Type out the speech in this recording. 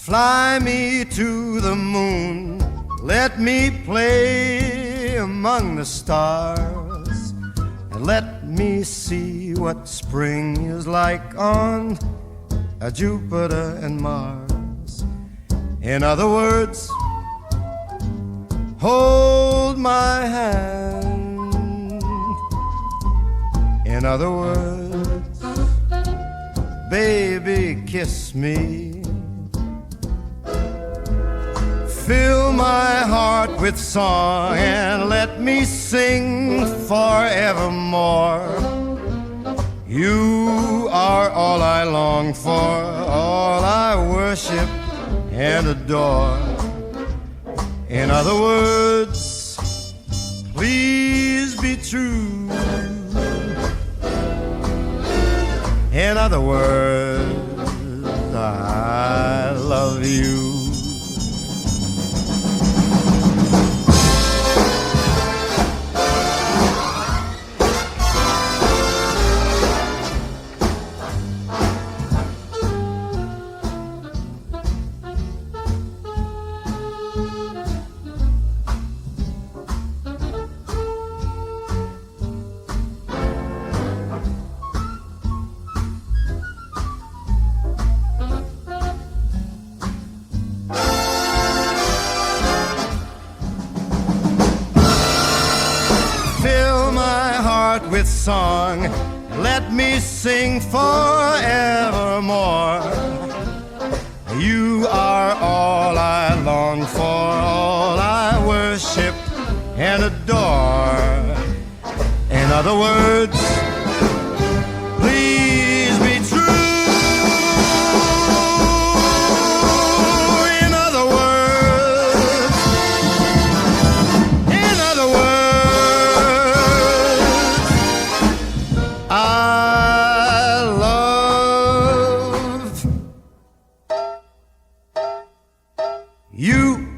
Fly me to the moon, let me play among the stars, and let me see what spring is like on Jupiter and Mars. In other words, hold my hand. In other words, baby, kiss me. Fill my heart with song and let me sing forevermore. You are all I long for, all I worship and adore. In other words, please be true. In other words, I love you. With song, let me sing forevermore. You are all I long for, all I worship and adore. In other words, please be true. In other words, in other words, I love you.